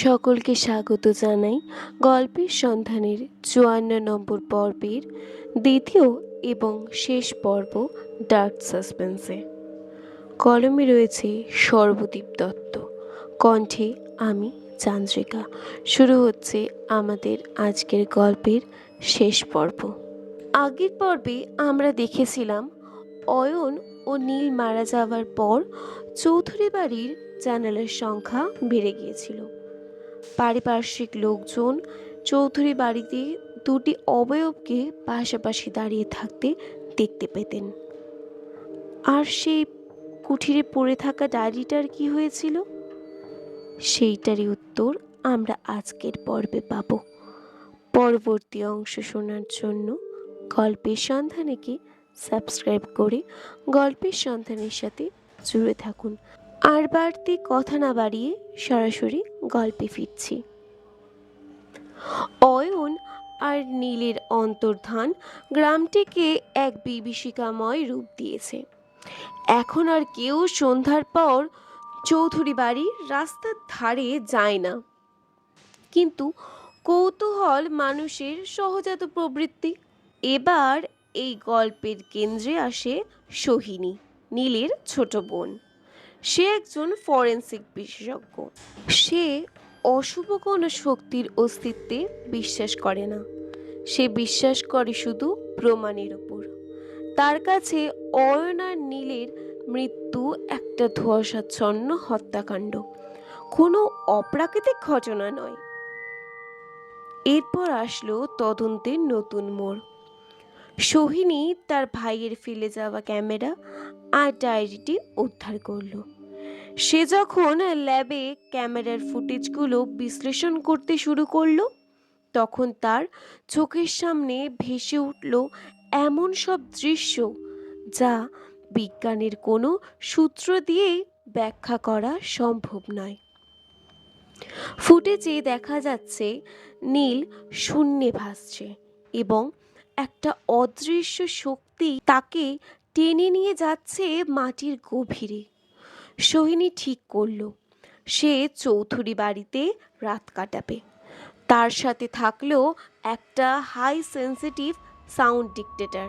সকলকে স্বাগত জানাই গল্পের সন্ধানের ৫৪ নম্বর পর্বের দ্বিতীয় এবং শেষ পর্ব ডার্ক সাসপেন্সে। কলমে রয়েছে সর্বদীপ দত্ত, কণ্ঠে আমি চান্দ্রিকা। শুরু হচ্ছে আমাদের আজকের গল্পের শেষ পর্ব। আগের পর্বে আমরা দেখেছিলাম অয়ন ও নীল মারা যাওয়ার পর চৌধুরী বাড়ির জানালার সংখ্যা বেড়ে গিয়েছিল। পারিপার্শ্বিক লোকজন চৌধুরী বাড়িতে দুটি অবয়বকে পাশাপাশি দাঁড়িয়ে থাকতে দেখতে পেতেন। আর সেই কুঠিরে পড়ে থাকা ডায়েরিটার কি হয়েছিল, সেইটারই উত্তর আমরা আজকের পর্বে পাব। পরবর্তী অংশ শোনার জন্য গল্পের সন্ধানেকে সাবস্ক্রাইব করে গল্পের সন্ধানের সাথে জুড়ে থাকুন। আর বাড়তি কথা না বাড়িয়ে সরাসরি গল্পে ফিরছি। অয়ন আর নীলের অন্তর্ধান গ্রামটিকে এক বিভীষিকাময় রূপ দিয়েছে। এখন আর কেউ সন্ধ্যার পর চৌধুরী বাড়ির রাস্তার ধারে যায় না, কিন্তু কৌতূহল মানুষের সহজাত প্রবৃত্তি। এবার এই গল্পের কেন্দ্রে আসে সোহিনী, নীলের ছোট বোন। সে একজন ফরেন্সিক বিশেষজ্ঞ। সে অশুভ কোনো শক্তির অস্তিত্বে বিশ্বাস করে না, সে বিশ্বাস করে শুধু প্রমাণের উপর। তার কাছে অয়ন আর নীলের মৃত্যু একটা ধোঁয়াশাচ্ছন্ন হত্যাকাণ্ড, কোনো অপ্রাকৃতিক ঘটনা নয়। এরপর আসলো তদন্তের নতুন মোড়। সোহিনী তার ভাইয়ের ফেলে যাওয়া ক্যামেরা আর ডায়েরিটি উদ্ধার করলো। সে যখন ল্যাবে ক্যামেরার ফুটেজগুলো বিশ্লেষণ করতে শুরু করলো, তখন তার চোখের সামনে ভেসে উঠল এমন সব দৃশ্য যা বিজ্ঞানের কোনো সূত্র দিয়ে ব্যাখ্যা করা সম্ভব নয়। ফুটেজে দেখা যাচ্ছে নীল শূন্যে ভাসছে এবং একটা অদৃশ্য শক্তি তাকে টেনে নিয়ে যাচ্ছে মাটির গভীরে। সোহিনী ঠিক করলো সে চৌধুরী বাড়িতে রাত কাটাবে। তার সাথে থাকলো একটা হাই সেন্সিটিভ সাউন্ড ডিটেক্টর।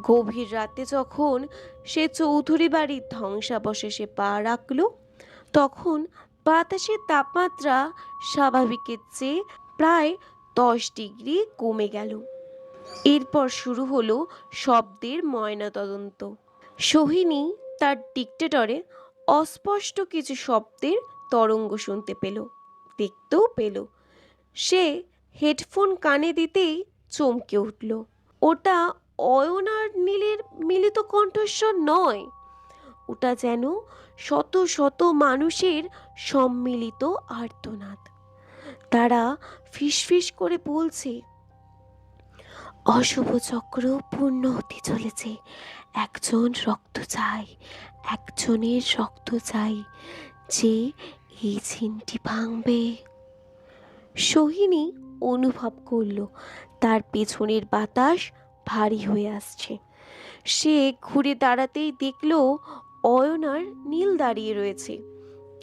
গভীর রাতে যখন সে চৌধুরী বাড়ির ধ্বংসাবশেষে পা রাখল, তখন বাতাসের তাপমাত্রা স্বাভাবিকের চেয়ে প্রায় 10 ডিগ্রি কমে গেল। এরপর শুরু হলো শব্দের ময়নাতদন্ত। সোহিনী তার ডিটেক্টরে অস্পষ্ট কিছু শব্দের তরঙ্গ শুনতে পেল, দেখতেও পেল। সে হেডফোন কানে দিতেই চমকে উঠল। ওটা অয়ন আর নীলের মিলিত কণ্ঠস্বর নয়, ওটা যেন শত শত মানুষের সম্মিলিত আর্তনাদ। তারা ফিসফিস করে বলছে, অশুভ চক্র পূর্ণ হতে চলেছে, একজন রক্ত চাই, একজনের রক্ত চাই, যে এই চিনটি ভাঙবে। সোহিনী অনুভব করল তার পেছনের বাতাস ভারী হয়ে আসছে। সে ঘুরে দাঁড়াতেই দেখল অয়ন আর নীল দাঁড়িয়ে রয়েছে,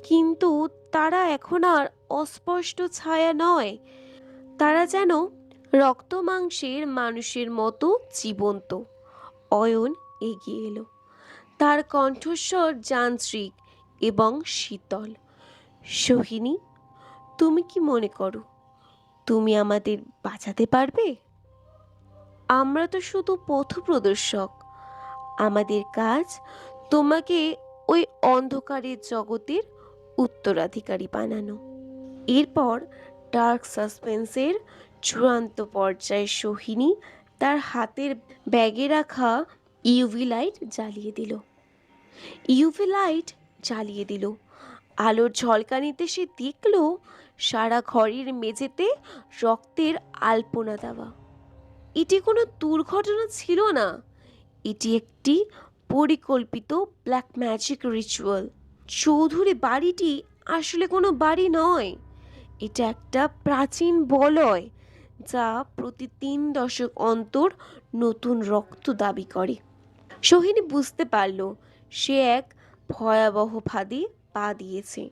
কিন্তু তারা এখন আর অস্পষ্ট ছায়া নয়, তারা যেন রক্ত মাংসের মানুষের মতো জীবন্ত। অয়ন এগিয়ে এলো, তার কণ্ঠস্বর যান্ত্রিক এবং শীতল। সোহিনী, তুমি কি মনে করো তুমি আমাদের বাঁচাতে পারবে? আমরা তো শুধু পথপ্রদর্শক, আমাদের কাজ তোমাকে ওই অন্ধকারের জগতের উত্তরাধিকারী বানানো। এরপর ডার্ক সাসপেন্সের চূড়ান্ত পর্যায়ে সোহিনী তার হাতের ব্যাগে রাখা ইউভি লাইট জ্বালিয়ে দিল। আলোর ঝলকানিতে সে দেখল সারা ঘরের মেঝেতে রক্তের আলপনা দেওয়া। এটি কোনো দুর্ঘটনা ছিল না, এটি একটি পরিকল্পিত ব্ল্যাক ম্যাজিক রিচুয়াল। চৌধুরী বাড়িটি আসলে কোনো বাড়ি নয়, এটা একটা প্রাচীন বলয় যা প্রতি 3 দশক অন্তর নতুন রক্ত দাবি করে। সোহিনী বুঝতে পারল সে এক ভয়াবহ ফাঁদে পা দিয়েছে।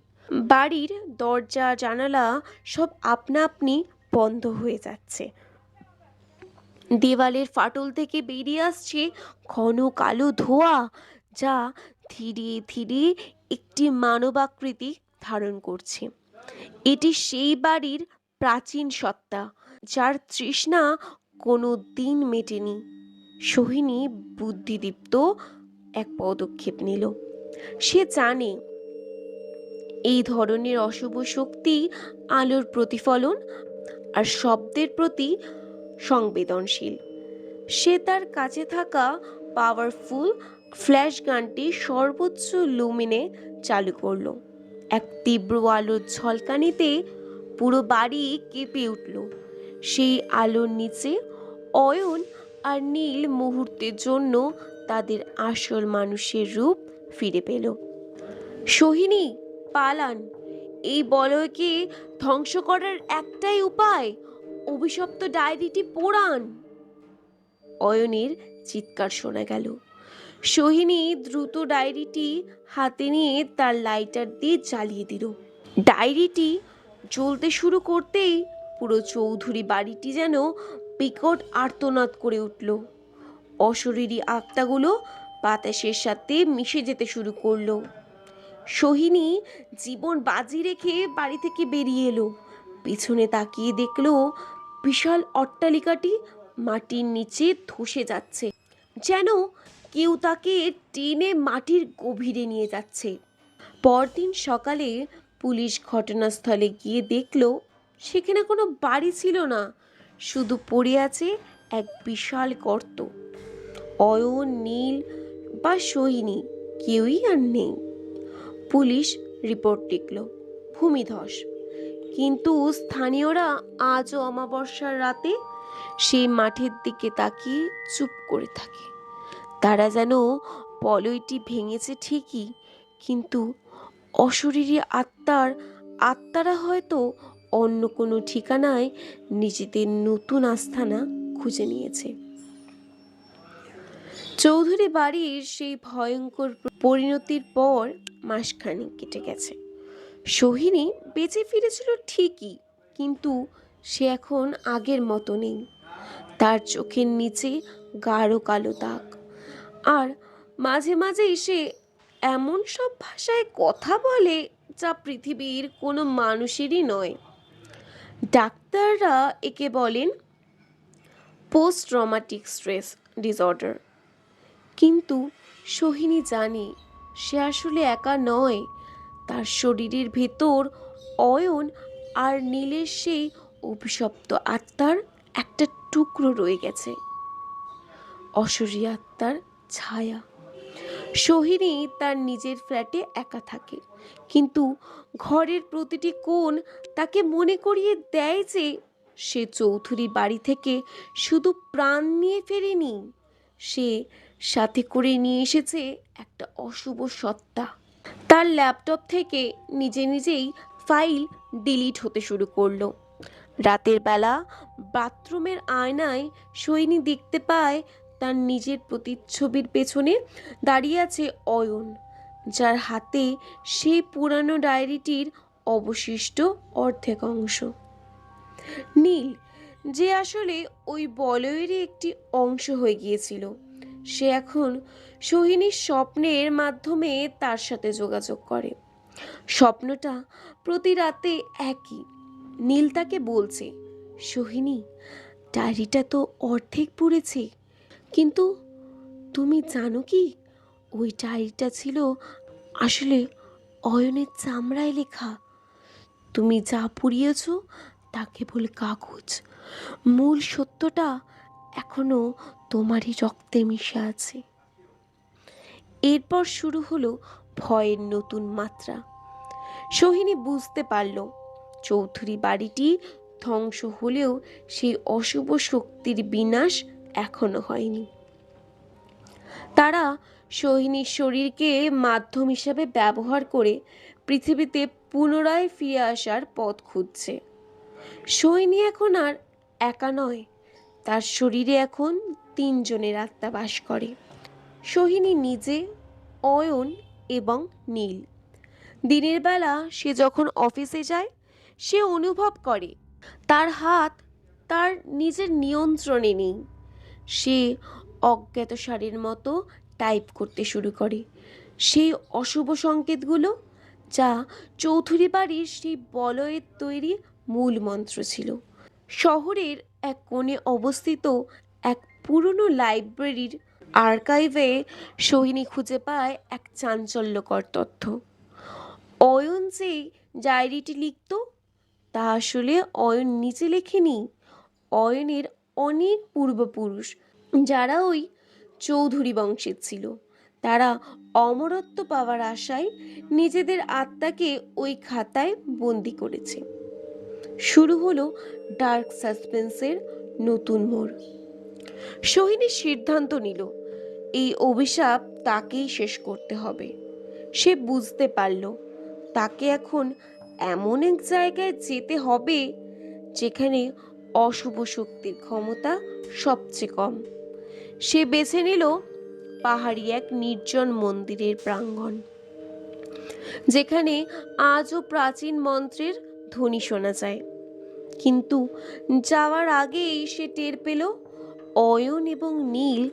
বাড়ির দরজা জানালা সব আপনা আপনি বন্ধ হয়ে যাচ্ছে। দেওয়ালের ফাটল থেকে বেরিয়ে আসছে ঘন কালো ধোঁয়া, যা ধীরে ধীরে একটি মানবাকৃতি ধারণ করছে। এটি সেই বাড়ির প্রাচীন সত্তা, যার তৃষ্ণা কোনো দিন মেটেনি। সোহিনী বুদ্ধিদীপ্ত এক পদক্ষেপ নিল। সে জানে এই ধরনের অশুভ শক্তি আলোর প্রতিফলন আর শব্দের প্রতি সংবেদনশীল। সে তার কাছে থাকা পাওয়ারফুল ফ্ল্যাশ গানটি সর্বোচ্চ লুমিনে চালু করলো। এক তীব্র আলোর ঝলকানিতে পুরো বাড়ি কেঁপে উঠল। সেই আলোর নিচে অয়ন আর নীল মুহূর্তের জন্য তাদের আসল মানুষের রূপ ফিরে পেল। সোহিনী, পালান! এই বলয়কে ধ্বংস করার একটাই উপায়, অভিশপ্ত ডায়েরিটি পোড়ান! অয়নের চিৎকার শোনা গেল। সোহিনী দ্রুত ডায়েরিটি হাতে নিয়ে তার লাইটার দিয়ে জ্বালিয়ে দিল। ডায়েরিটি জ্বলতে শুরু করতেই পুরো চৌধুরী বাড়িটি যেন বিকট আর্তনাদ করে উঠল। অশরীরী আত্মাগুলো বাতাসের সাথে মিশে যেতে শুরু করলো। সোহিনী জীবন বাজি রেখে বাড়ি থেকে বেরিয়ে এলো। পিছনে তাকিয়ে দেখলো বিশাল অট্টালিকাটি মাটির নিচে ধসে যাচ্ছে, যেন কেউ তাকে টেনে মাটির গভীরে নিয়ে যাচ্ছে। পরদিন সকালে পুলিশ ঘটনাস্থলে গিয়ে দেখলো সেখানে কোনো বাড়ি ছিল না, শুধু পড়ে আছে এক বিশাল গর্ত। অয়ন, নীল বা সোহিনী কেউই আর নেই। পুলিশ রিপোর্ট লিখল ভূমিধস, কিন্তু স্থানীয়রা আজও অমাবস্যার রাতে সেই মাঠের দিকে তাকিয়ে চুপ করে থাকে। তারা যেন বলয়টি ভেঙেছে ঠিকই, কিন্তু অশরীরী আত্মারা হয়তো অন্য কোনো ঠিকানায় নিজেদের নতুন আস্থানা খুঁজে নিয়েছে। চৌধুরী বাড়ির সেই ভয়ঙ্কর পরিণতির পর মাসখানেক কেটে গেছে। সোহিনী বেঁচে ফিরেছিল ঠিকই, কিন্তু সে এখন আগের মতো নেই। তার চোখের নিচে গাঢ় কালো দাগ, আর মাঝে মাঝে সে এমন সব ভাষায় কথা বলে যা পৃথিবীর কোনো মানুষেরই নয়। ডাক্তাররা একে বলেন পোস্ট ট্রমাটিক স্ট্রেস ডিসঅর্ডার। কিন্তু সোহিনী জানে সে আসলে একা নয়। তার শরীরের ভেতর অয়ন আর নীলের সেই অভিশপ্ত আত্মার একটা টুকরো রয়ে গেছে, অশরীরী আত্মার ছায়া। সোহিনী তার নিজের ফ্ল্যাটে একা থাকে, কিন্তু ঘরের প্রতিটি কোণ তাকে মনে করিয়ে দেয় যে সে চৌধুরী বাড়ি থেকে শুধু প্রাণ নিয়ে ফেরেনি, সে সাথে করে নিয়ে এসেছে একটা অশুভ সত্তা। তার ল্যাপটপ থেকে নিজে নিজেই ফাইল ডিলিট হতে শুরু করলো। রাতের বেলা বাথরুমের আয়নায় সোহিনী দেখতে পায় তার নিজের প্রতিচ্ছবির পেছনে দাঁড়িয়ে আছে অয়ন, যার হাতে সেই পুরানো ডায়েরিটির অবশিষ্ট অর্ধেক অংশ। নীল, যে আসলে ওই বলয়েরই একটি অংশ হয়ে গিয়েছিল, সে এখন সোহিনীর স্বপ্নের মাধ্যমে তার সাথে যোগাযোগ করে। স্বপ্নটা প্রতি রাতে একই। নীল তাকে বলছে, সোহিনী, ডায়েরিটা তো অর্ধেক পড়েছে, কিন্তু তুমি জানো কি ওই ডায়েরিটা ছিল আসলে অয়নের চামড়ায় লেখা। তুমি যা পুড়িয়েছ তা কেবল কাগজ, মূল সত্যটা এখনো তোমারই রক্তে মিশে আছে। এরপর শুরু হলো ভয়ের নতুন মাত্রা। সোহিনী বুঝতে পারল চৌধুরী বাড়িটি ধ্বংস হলেও সেই অশুভ শক্তির বিনাশ এখনো হয়নি। তারা সোহিনীর শরীরকে মাধ্যম হিসাবে ব্যবহার করে পৃথিবীতে পুনরায় ফিরে আসার পথ খুঁজছে। সোহিনী এখন আর একা নয়, তার শরীরে এখন 3 জনের আত্মা বাস করে। সোহিনী নিজে, অয়ন এবং নীল। দিনের বেলা সে যখন অফিসে যায়, সে অনুভব করে তার হাত তার নিজের নিয়ন্ত্রণে নেই। সে অজ্ঞাতসারের মতো টাইপ করতে শুরু করে সেই অশুভ সংকেতগুলো, যা চৌধুরী বাড়ির সেই বলয়ের তৈরি মূল মন্ত্র ছিল। শহরের এক কোণে অবস্থিত এক পুরনো লাইব্রেরির আর্কাইভে সোহিনী খুঁজে পায় এক চাঞ্চল্যকর তথ্য। অয়ন যে ডায়েরিটি লিখত, তা আসলে অয়ন নিজে লেখেনি। অয়নের অনেক পূর্বপুরুষ, যারা ওই চৌধুরী বংশের ছিল, তারা অমরত্ব পাওয়ার আশায় নিজেদের আত্মাকে ওই খাতায় বন্দি করেছে। শুরু হলো ডার্ক সাসপেন্সের নতুন মোড়। সোহিনী সিদ্ধান্ত নিল এই অভিশাপ তাকেই শেষ করতে হবে। সে বুঝতে পারল তাকে এখন এমন এক জায়গায় যেতে হবে যেখানে অশুভ শক্তির ক্ষমতা সবচেয়ে কম। সে বেছে নিল পাহাড়ি এক নির্জন মন্দিরের প্রাঙ্গণ, যেখানে আজও প্রাচীন মন্ত্রের ধ্বনি শোনা যায়। কিন্তু যাওয়ার আগেই সে টের পেল অয়ন এবং নীল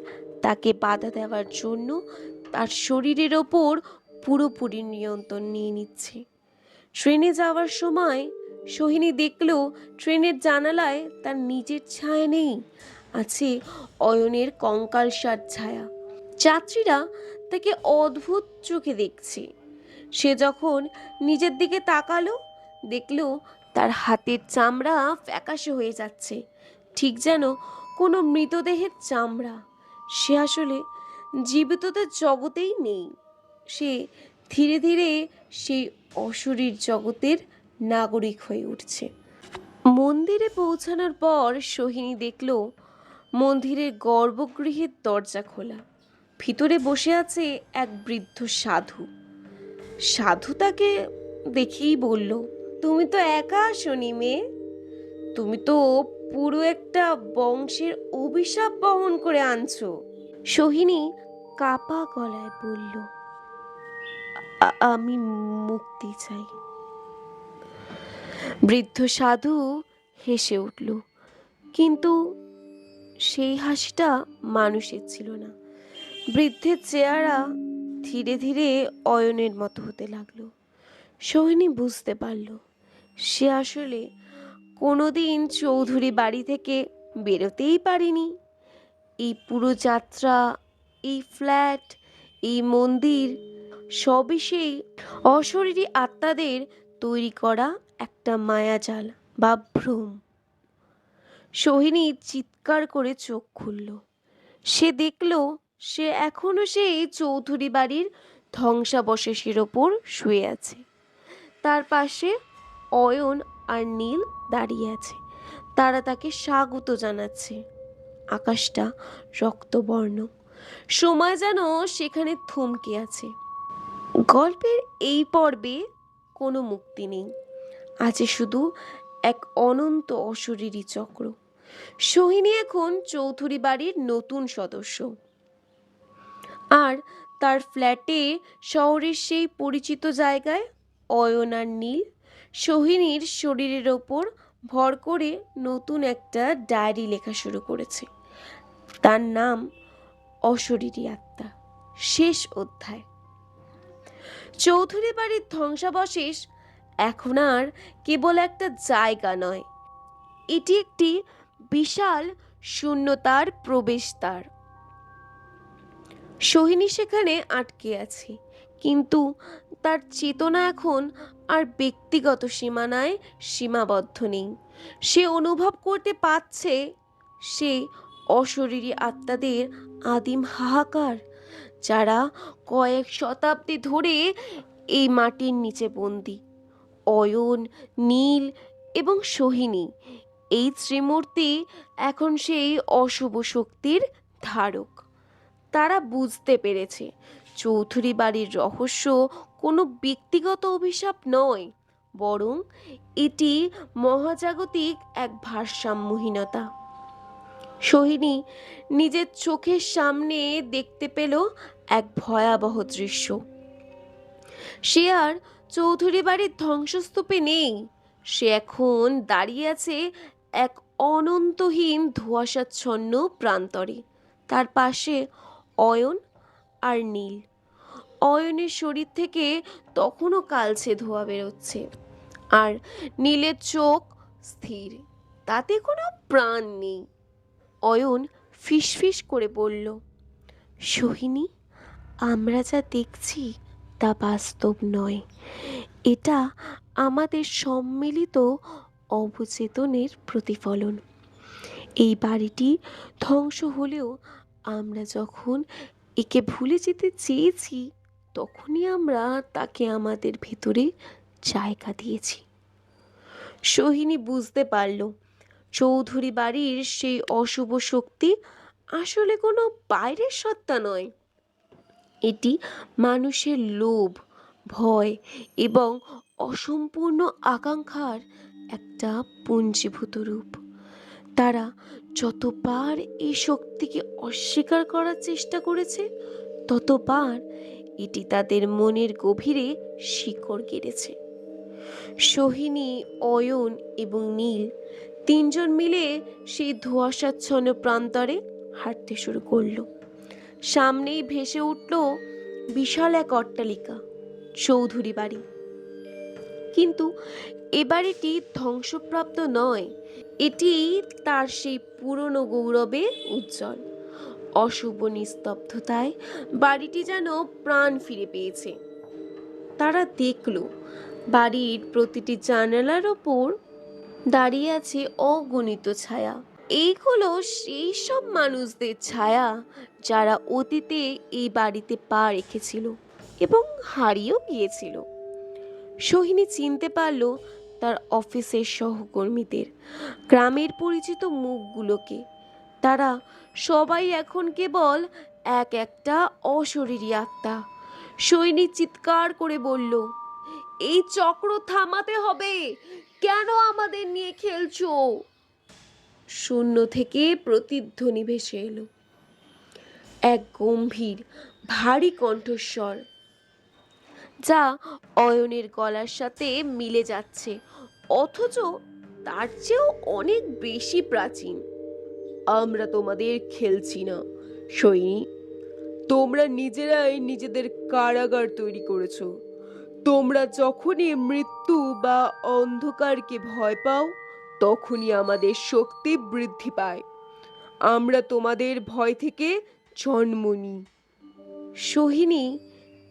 তাকে বাধা দেওয়ার জন্য তার শরীরের ওপর পুরোপুরি নিয়ন্ত্রণ নিয়ে নিচ্ছে। ট্রেনে যাওয়ার সময় সোহিনী দেখল ট্রেনের জানালায় তার নিজের ছায়া নেই, আছে অয়নের কঙ্কালসার ছায়া। যাত্রীরা তাকে অদ্ভুত চোখে দেখছে। সে যখন নিজের দিকে তাকালো, দেখল তার হাতের চামড়া ফ্যাকাশে হয়ে যাচ্ছে, ঠিক যেন কোনো মৃতদেহের চামড়া। সে আসলে জীবিতদের জগতেই নেই। সে ধীরে ধীরে সেই অশরীর জগতের নাগরিক হয়ে উঠছে। মন্দিরে পৌঁছানোর পর সোহিনী দেখল মন্দিরের গর্ভগৃহের দরজা খোলা। ভিতরে বসে আছে এক বৃদ্ধ সাধু। সাধু তাকে দেখেই বলল, তুমি তো একা আসনি মেয়ে, তুমি তো পুরো একটা বংশের অভিশাপ বহন করে আনছো। সোহিনী কাপা গলায় বলল, আমি মুক্তি চাই। বৃদ্ধ সাধু হেসে উঠল, কিন্তু সেই হাসিটা মানুষের ছিল না। বৃদ্ধের চেহারা ধীরে ধীরে অয়নের মতো হতে লাগলো। সোহিনী বুঝতে পারল সে আসলে কোনোদিন চৌধুরী বাড়ি থেকে বেরোতেই পারেনি। এই পুরো যাত্রা, এই ফ্ল্যাট, এই মন্দির, সবই সেই অশরীরী আত্মাদের তৈরি করা একটা মায়াজাল বা ভ্রম। সোহিনী চিৎকার করে চোখ খুলল। সে দেখল সে এখনো সেই চৌধুরী বাড়ির ধ্বংসাবশেষের ওপর শুয়ে আছে। তার পাশে অয়ন আর নীল দাঁড়িয়ে আছে। তারা তাকে স্বাগত জানাচ্ছে। আকাশটা রক্তবর্ণ, সময় যেন সেখানে থমকে আছে। গল্পের এই পর্বে কোনো মুক্তি নেই, আছে শুধু এক অনন্ত অশরীরী চক্র। সোহিনী এখন চৌধুরী বাড়ির নতুন সদস্য, আর তার ফ্ল্যাটে শহরের সেই পরিচিত জায়গায় অয়ন আর নীল সোহিনীর শরীরের ওপর ভর করে নতুন একটা ডায়েরি লেখা শুরু করেছে। তার নাম অশরীরী আত্মা, শেষ অধ্যায়। চৌধুরী বাড়ির ধ্বংসাবশেষ এখন আর কেবল একটা জায়গা নয়, এটি একটি বিশাল শূন্যতার প্রবেশদ্বার। সোহিনী সেখানে আটকে আছে, কিন্তু তার চেতনা এখন আর ব্যক্তিগত সীমানায় সীমাবদ্ধ নেই। সে অনুভব করতে পারছে সে অশরীরী আত্মাদের আদিম হাহাকার, যারা কয়েক শতাব্দী ধরে এই মাটির নিচে বন্দী। অয়ন, নীল এবং সোহিনী, এই ত্রিমূর্তি এখন সেই অশুভ শক্তির ধারক। তারা বুঝতে পেরেছে চৌধুরী বাড়ির রহস্য কোনো ব্যক্তিগত অভিশাপ নয়, বরং এটি মহাজাগতিক এক ভারসাম্যহীনতা। সোহিনী নিজের চোখের সামনে দেখতে পেল এক ভয়াবহ দৃশ্য। সে আর চৌধুরী বাড়ির ধ্বংসস্তূপে নেই। সে এখন দাঁড়িয়ে আছে এক অনন্তহীন ধোঁয়াশাচ্ছন্ন প্রান্তরে। তার পাশে অয়ন আর নীল। অয়নের শরীর থেকে তখনও কালচে ধোঁয়া বেরোচ্ছে, আর নীলের চোখ স্থির, তাতে কোনো প্রাণ নেই। অয়ন ফিসফিস করে বলল, সোহিনী, আমরা যা দেখছি তা বাস্তব নয়। এটা আমাদের সম্মিলিত অবচেতনের প্রতিফলন। এই বাড়িটি ধ্বংস হলেও আমরা যখন একে ভুলে যেতে চেয়েছি, তখনই আমরা তাকে আমাদের ভেতরে জায়গা দিয়েছি। সোহিনী বুঝতে পারল, চৌধুরী বাড়ির সেই অশুভ শক্তি আসলে কোনো বাইরের সত্তা নয়। এটি মানুষের লোভ, ভয় এবং অসম্পূর্ণ আকাঙ্ক্ষার একটা পুঞ্জীভূত রূপ। তারা যতবার এই শক্তিকে অস্বীকার করার চেষ্টা করেছে, ততবার এটি তাদের মনের গভীরে শিকড় গেড়েছে। সোহিনী, অয়ন এবং নীল তিনজন মিলে সেই ধোঁয়াশাচ্ছন্ন প্রান্তরে হাঁটতে শুরু করলো। সামনেই ভেসে উঠল বিশাল এক অট্টালিকা, চৌধুরী বাড়ি। কিন্তু এ বাড়িটি ধ্বংসপ্রাপ্ত নয়, এটি তার সেই পুরনো গৌরবে উজ্জ্বল। অশুভ নিস্তব্ধতায় বাড়িটি যেন প্রাণ ফিরে পেয়েছে। তারা দেখল, বাড়ির প্রতিটি জানালার ওপর দাঁড়িয়ে আছে অগণিত ছায়া। এইগুলো সেই সব মানুষদের ছায়া যারা অতীতে এই বাড়িতে পা রেখেছিল এবং হারিয়েও গিয়েছিল। সোহিনী চিনতে পারল তার অফিসের সহকর্মীদের, গ্রামের পরিচিত মুখগুলোকে। তারা সবাই এখন কেবল এক একটা অশরীরী আত্মা। সৈনিক চিৎকার করে বলল, এই চক্র থামাতে হবে। কেন আমাদের নিয়ে খেলছো? শূন্য থেকে প্রতিধ্বনি ভেসে এলো, এক গম্ভীর ভারী কণ্ঠস্বর, যা অয়নের গলার সাথে মিলে যাচ্ছে, অথচ তার চেয়েও অনেক বেশি প্রাচীন। আমরা তোমাদের খেলছি না, সৈনী। তোমরা নিজেরাই নিজেদের কারাগার তৈরি করেছো। তোমরা যখনই মৃত্যু বা অন্ধকারকে ভয় পাও, তখনই আমাদের শক্তি বৃদ্ধি পায়। আমরা তোমাদের ভয় থেকে জন্ম নিই। সোহিনী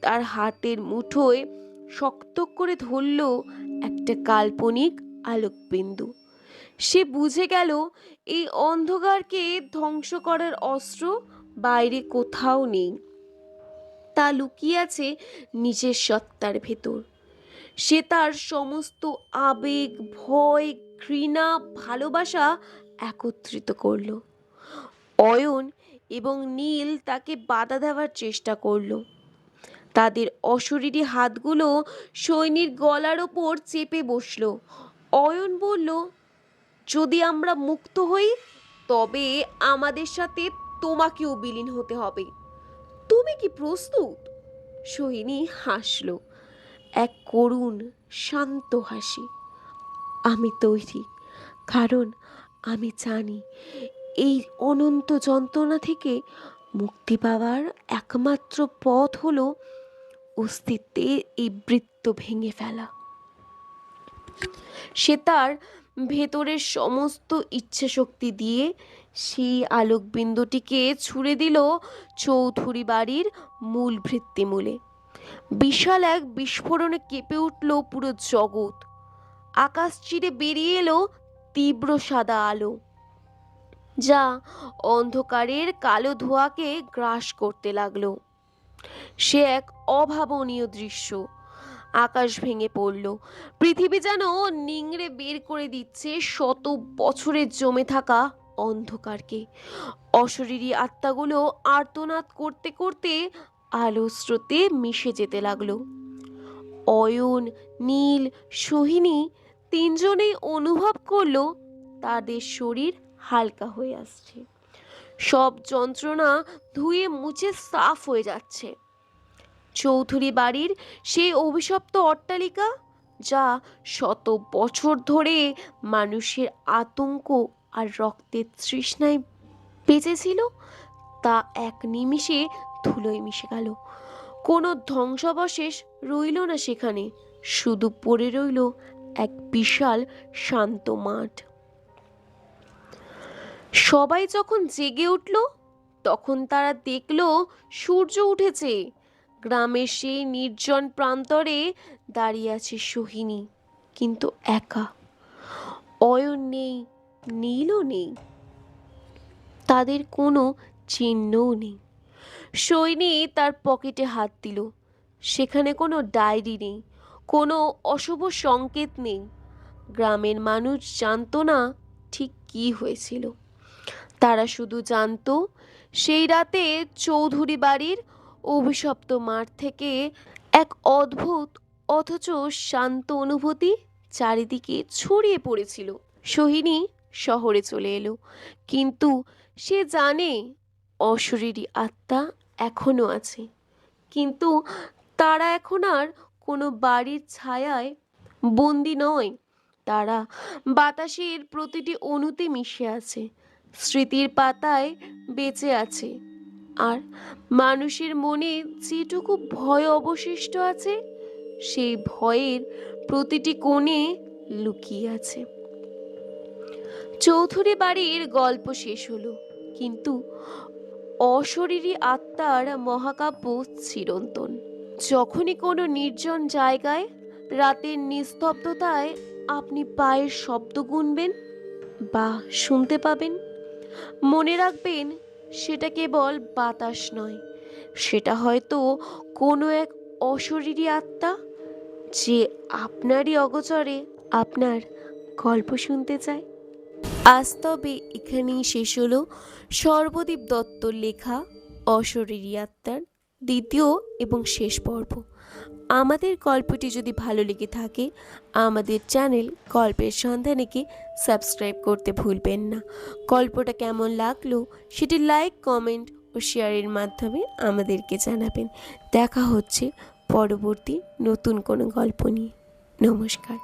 তার হাতের মুঠোয় শক্ত করে ধরল একটা কাল্পনিক আলোকবিন্দু। সে বুঝে গেল, এই অন্ধকারকে ধ্বংস করার অস্ত্র বাইরে কোথাও নেই, তা লুকিয়ে আছে নিজের সত্তার ভেতর। সে তার সমস্ত আবেগ, ভয়, ঘৃণা, ভালোবাসা একত্রিত করল। অয়ন এবং নীল তাকে বাধা দেওয়ার চেষ্টা করল। তাদের অশরীরী হাতগুলো সৈনির গলার ওপর চেপে বসল। অয়ন বলল, যদি আমরা মুক্ত হই, তবে আমাদের সাথে তোমাকেও বিলীন হতে হবে। তুমি কি প্রস্তুত? সোহিনী হাসল, এক করুণ শান্ত হাসি। আমি তৈরি, কারণ আমি জানি এই অনন্ত যন্ত্রণা থেকে মুক্তি পাওয়ার একমাত্র পথ হলো অস্তিত্বের এই বৃত্ত ভেঙে ফেলা। সে তার ভেতরের সমস্ত ইচ্ছা শক্তি দিয়ে সেই আলোকবিন্দুটিকে ছুড়ে দিল চৌধুরী বাড়ির মূল ভিত্তিমূলে। বিশাল এক বিস্ফোরণে কেঁপে উঠল পুরো জগৎ। আকাশ চিরে বেরিয়ে এলো তীব্র সাদা আলো, যা অন্ধকারের কালো ধোঁয়াকে গ্রাস করতে লাগলো। সে এক অভাবনীয় দৃশ্য। আকাশ ভেঙে পড়ল, পৃথিবী যেন নিংড়ে বের করে দিচ্ছে শত বছরের জমে থাকা অন্ধকারকে। অশরীরী আত্মাগুলো আর্তনাদ করতে করতে আলো স্রোতে মিশে যেতে লাগলো। অয়ন, নীল, সোহিনী তিনজনেই অনুভব করলো তাদের শরীর হালকা হয়ে আসছে। সব যন্ত্রণা ধুয়ে মুছে সাফ হয়ে যাচ্ছে। চৌধুরী বাড়ির সেই অভিশপ্ত অট্টালিকা, যা শত বছর ধরে মানুষের আতঙ্ক আর রক্তের তৃষ্ণায় বেঁচেছিল, তা এক নিমিষে ধুলোয় মিশে গেল। কোনো ধ্বংসাবশেষ রইল না সেখানে, শুধু পড়ে রইল এক বিশাল শান্ত মাঠ। সবাই যখন জেগে উঠল, তখন তারা দেখল সূর্য উঠেছে। গ্রামের সেই নির্জন প্রান্তরে দাঁড়িয়ে আছে সোহিনী, কিন্তু একা। অয়ন নেই, নীলও নেই, তাদের কোনো চিহ্নও নেই। সৈনী তার পকেটে হাত দিল। সেখানে কোনো ডায়েরি নেই, কোনো অশুভ সংকেত নেই। গ্রামের মানুষ জানতো না ঠিক কি হয়েছিল। তারা শুধু জানতো সেই রাতে চৌধুরী বাড়ির অভিশপ্ত মাঠ থেকে এক অদ্ভুত অথচ শান্ত অনুভূতি চারিদিকে ছড়িয়ে পড়েছিল। সোহিনী শহরে চলে এলো, কিন্তু সে জানে অশরীরী আত্মা এখনো আছে, কিন্তু তারা এখন আর কোনো বাড়ির ছায়ায় বন্দি নয়। তারা বাতাসের প্রতিটি অণুতে মিশে আছে, স্মৃতির পাতায় বেঁচে আছে, আর মানুষের মনে যেটুকু ভয় অবশিষ্ট আছে, সেই ভয়ের প্রতিটি কোণে লুকিয়ে আছে। চৌধুরী বাড়ির গল্প শেষ হলো, কিন্তু অশরীরী আত্মার মহাকাব্য চিরন্তন। যখনই কোনো নির্জন জায়গায় রাতের নিস্তব্ধতায় আপনি পায়ের শব্দ গুনবেন বা শুনতে পাবেন, মনে রাখবেন সেটা কেবল বাতাস নয়, সেটা হয়তো কোনো এক অশরীরী আত্মা, যে আপনারই অগোচরে আপনার গল্প শুনতে চায়। আজ তবে এখানেই শেষ হলো সর্বদীপ দত্তর লেখা অশরীরী আত্মার দ্বিতীয় এবং শেষ পর্ব। আমাদের গল্পটি যদি ভালো লেগে থাকে, আমাদের চ্যানেল গল্পের সন্ধানেকে সাবস্ক্রাইব করতে ভুলবেন না। গল্পটা কেমন লাগলো সেটি লাইক, কমেন্ট ও শেয়ারের মাধ্যমে আমাদেরকে জানাবেন। দেখা হচ্ছে পরবর্তী নতুন কোনো গল্প নিয়ে। নমস্কার।